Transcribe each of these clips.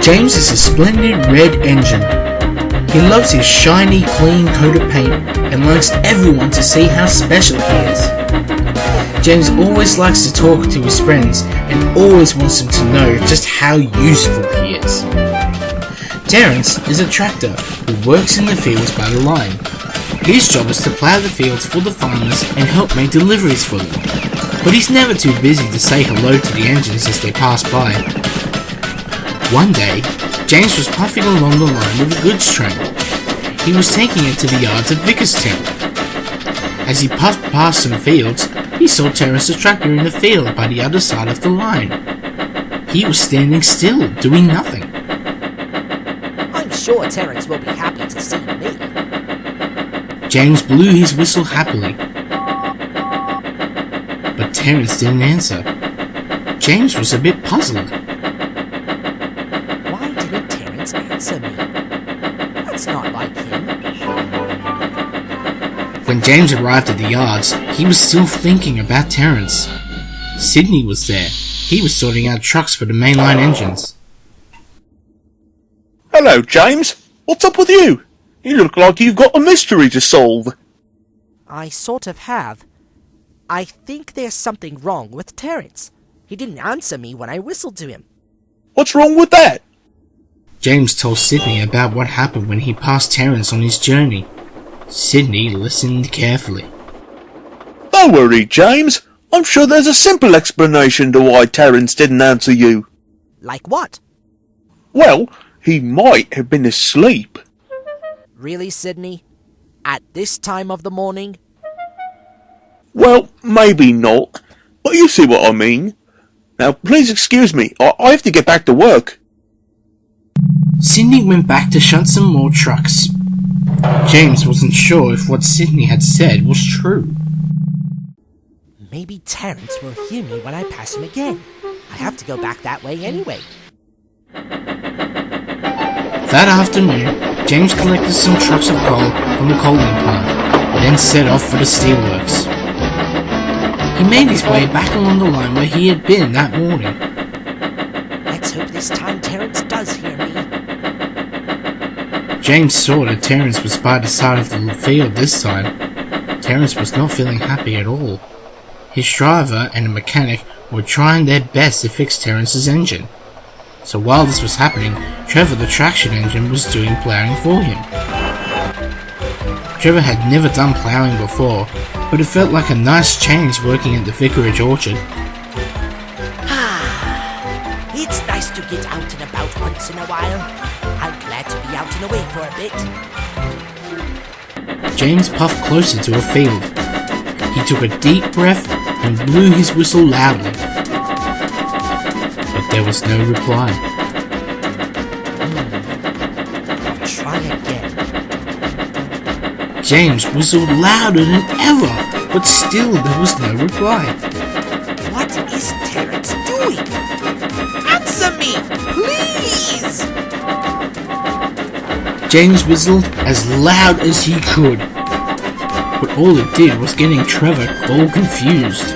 James is a splendid red engine. He loves his shiny, clean coat of paint and likes everyone to see how special he is. James always likes to talk to his friends and always wants them to know just how useful he is. Terence is a tractor who works in the fields by the line. His job is to plough the fields for the farmers and help make deliveries for them. But he's never too busy to say hello to the engines as they pass by. One day, James was puffing along the line with a goods train. He was taking it to the yards of Vickerstown. As he puffed past some fields, he saw Terence the tractor in the field by the other side of the line. He was standing still, doing nothing. I'm sure Terence will be happy to see me. James blew his whistle happily. But Terence didn't answer. James was a bit puzzled. Why didn't Terence answer me? That's not like him. When James arrived at the yards, he was still thinking about Terence. Sydney was there. He was sorting out trucks for the mainline engines. Hello, James. What's up with you? You look like you've got a mystery to solve. I sort of have. I think there's something wrong with Terence. He didn't answer me when I whistled to him. What's wrong with that? James told Sydney about what happened when he passed Terence on his journey. Sydney listened carefully. Don't worry, James. I'm sure there's a simple explanation to why Terence didn't answer you. Like what? Well, he might have been asleep. Really, Sydney? At this time of the morning? Well, maybe not, but you see what I mean. Now, please excuse me, I have to get back to work. Sydney went back to shunt some more trucks. James wasn't sure if what Sydney had said was true. Maybe Terence will hear me when I pass him again. I have to go back that way anyway. That afternoon, James collected some trucks of coal from the coaling plant, then set off for the steelworks. He made his way back along the line where he had been that morning. Let's hope this time Terence does hear me. James saw that Terence was by the side of the field this time. Terence was not feeling happy at all. His driver and the mechanic were trying their best to fix Terence's engine. So while this was happening, Trevor the traction engine was doing ploughing for him. Trevor had never done ploughing before, but it felt like a nice change working at the vicarage orchard. It's nice to get out and about once in a while. I'm glad to be out and away for a bit. James puffed closer to a field. He took a deep breath and blew his whistle loudly. But there was no reply. I'll try again. James whistled louder than ever, but still there was no reply. What is Terence doing? Answer me, please! James whistled as loud as he could, but all it did was getting Trevor all confused.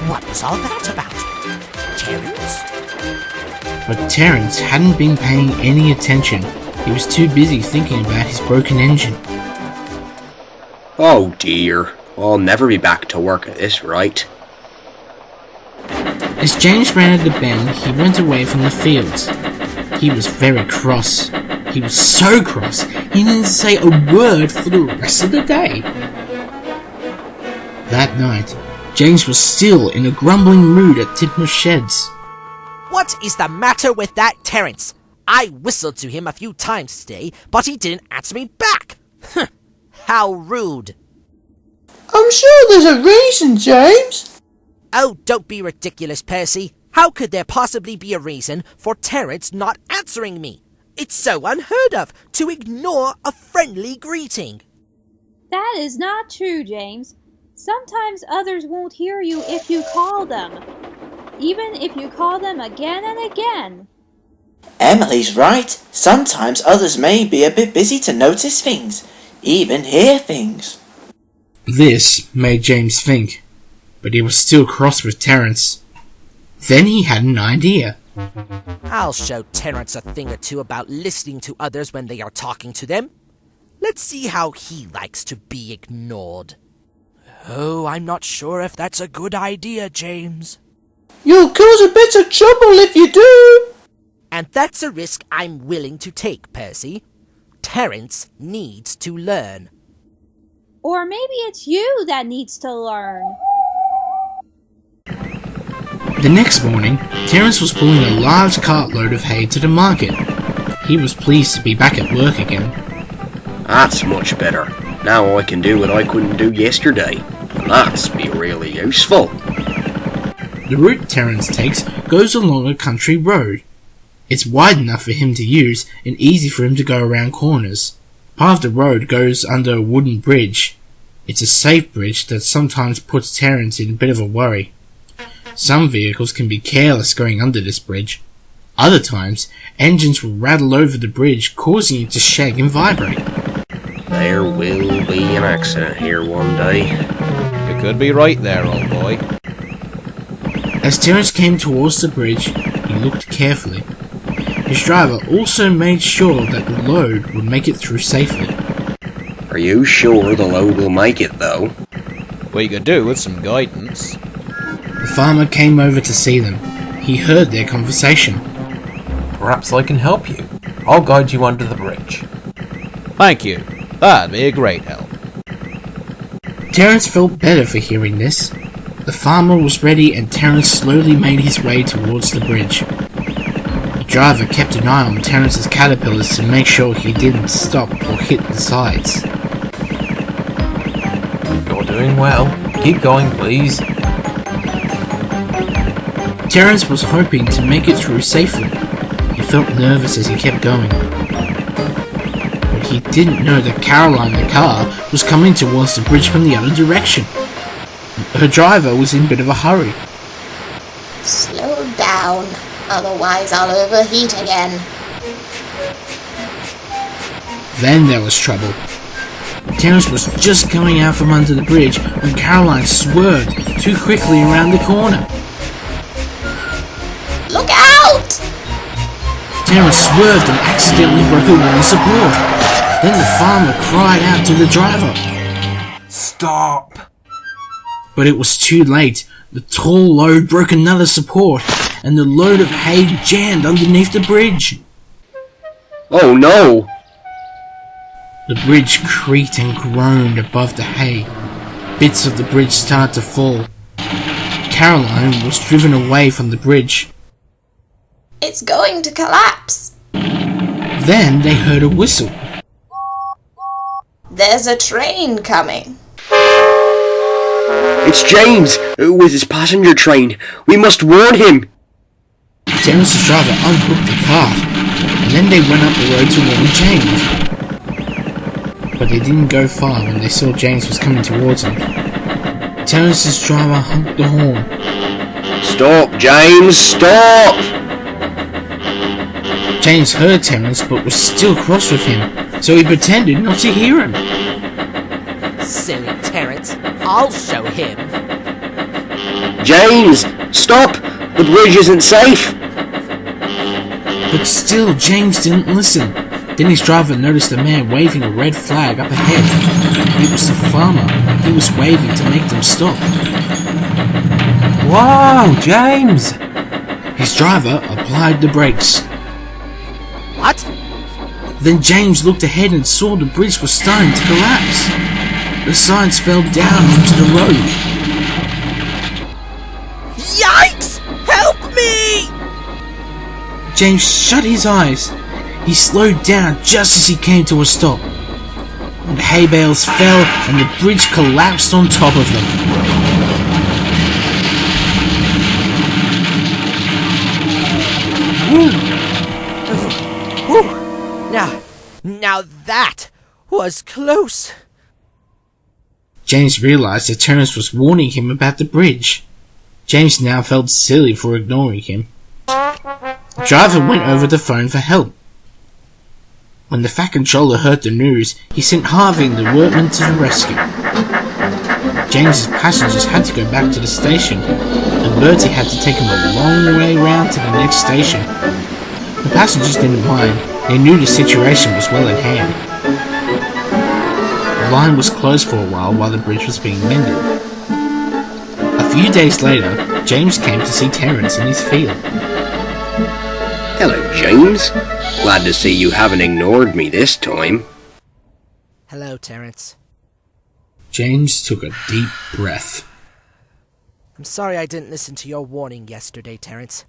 What was all that about? Terence? But Terence hadn't been paying any attention. He was too busy thinking about his broken engine. Oh dear, I'll never be back to work at this rate. As James ran at the bend, he went away from the fields. He was very cross. He was so cross, he didn't say a word for the rest of the day. That night, James was still in a grumbling mood at Tidmer's sheds. What is the matter with that Terence? I whistled to him a few times today, but he didn't answer me back. How rude. I'm sure there's a reason, James. Oh, don't be ridiculous, Percy. How could there possibly be a reason for Terence not answering me? It's so unheard of to ignore a friendly greeting. That is not true, James. Sometimes others won't hear you if you call them. Even if you call them again and again. Emily's right. Sometimes others may be a bit busy to notice things, even hear things. This made James think, but he was still cross with Terence. Then he had an idea. I'll show Terence a thing or two about listening to others when they are talking to them. Let's see how he likes to be ignored. Oh, I'm not sure if that's a good idea, James. You'll cause a bit of trouble if you do. And that's a risk I'm willing to take, Percy. Terence needs to learn. Or maybe it's you that needs to learn. The next morning, Terence was pulling a large cartload of hay to the market. He was pleased to be back at work again. That's much better. Now I can do what I couldn't do yesterday. And that's be really useful. The route Terence takes goes along a country road. It's wide enough for him to use and easy for him to go around corners. Part of the road goes under a wooden bridge. It's a safe bridge that sometimes puts Terence in a bit of a worry. Some vehicles can be careless going under this bridge. Other times, engines will rattle over the bridge, causing it to shake and vibrate. There will be an accident here one day. You could be right there, old boy. As Terence came towards the bridge, he looked carefully. His driver also made sure that the load would make it through safely. Are you sure the load will make it, though? We could do with some guidance. The farmer came over to see them. He heard their conversation. Perhaps I can help you. I'll guide you under the bridge. Thank you. That'd be a great help. Terence felt better for hearing this. The farmer was ready and Terence slowly made his way towards the bridge. The driver kept an eye on Terence's caterpillars to make sure he didn't stop or hit the sides. You're doing well. Keep going, please. Terence was hoping to make it through safely. He felt nervous as he kept going. But he didn't know that Caroline the car was coming towards the bridge from the other direction. Her driver was in a bit of a hurry. Slow down, otherwise I'll overheat again. Then there was trouble. Terence was just going out from under the bridge when Caroline swerved too quickly around the corner. Look out! Terence swerved and accidentally broke a wall of support. Then the farmer cried out to the driver. Stop! But it was too late. The tall load broke another support, and the load of hay jammed underneath the bridge. Oh no! The bridge creaked and groaned above the hay. Bits of the bridge started to fall. Caroline was driven away from the bridge. It's going to collapse. Then they heard a whistle. There's a train coming. It's James, with his passenger train. We must warn him. Terence's driver unhooked the cart, and then they went up the road to warn James. But they didn't go far when they saw James was coming towards them. Terence's driver honked the horn. Stop, James, stop! James heard Terence but was still cross with him, so he pretended not to hear him. Silly Terence. I'll show him. James, stop! The bridge isn't safe! But still James didn't listen. Then his driver noticed a man waving a red flag up ahead. It was the farmer. He was waving to make them stop. Whoa, James! His driver applied the brakes. What? Then James looked ahead and saw the bridge was starting to collapse. The sides fell down onto the road. Yikes! Help me! James shut his eyes. He slowed down just as he came to a stop. The hay bales fell and the bridge collapsed on top of them. Whew. Now that was close. James realized that Terence was warning him about the bridge. James now felt silly for ignoring him. The driver went over the phone for help. When the Fat Controller heard the news, he sent Harvey and the workmen to the rescue. James's passengers had to go back to the station, and Bertie had to take him a long way round to the next station. The passengers didn't mind. They knew the situation was well in hand. The line was closed for a while the bridge was being mended. A few days later, James came to see Terence in his field. Hello, James. Glad to see you haven't ignored me this time. Hello, Terence. James took a deep breath. I'm sorry I didn't listen to your warning yesterday, Terence.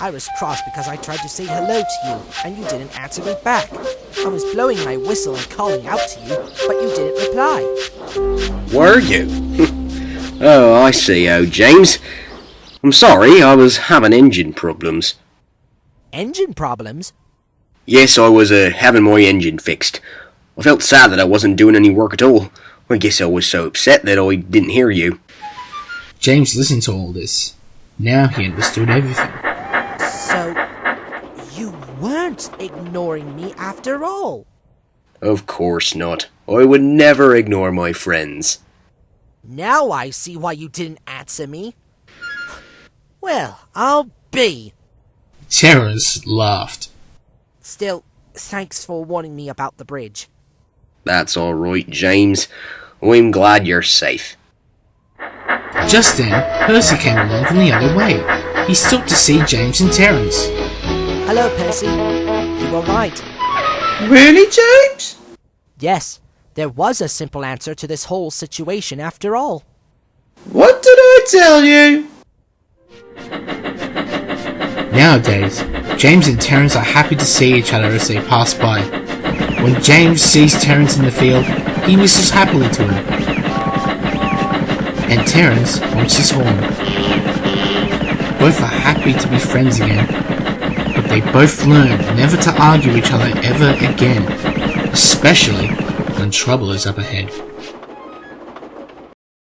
I was cross because I tried to say hello to you, and you didn't answer me back. I was blowing my whistle and calling out to you, but you didn't reply. Were you? Oh, I see. Oh, James. I'm sorry, I was having engine problems. Engine problems? Yes, I was having my engine fixed. I felt sad that I wasn't doing any work at all. I guess I was so upset that I didn't hear you. James listened to all this. Now he understood everything. So, you weren't ignoring me after all? Of course not. I would never ignore my friends. Now I see why you didn't answer me. Well, I'll be. Terence laughed. Still, thanks for warning me about the bridge. That's alright, James. I'm glad you're safe. Just then, Percy came along from the other way. He stopped to see James and Terence. Hello, Percy. You were right. Really, James? Yes, there was a simple answer to this whole situation after all. What did I tell you? Nowadays, James and Terence are happy to see each other as they pass by. When James sees Terence in the field, he whistles happily to him. And Terence honks his horn. Both are happy to be friends again, but they both learn never to argue each other ever again, especially when trouble is up ahead.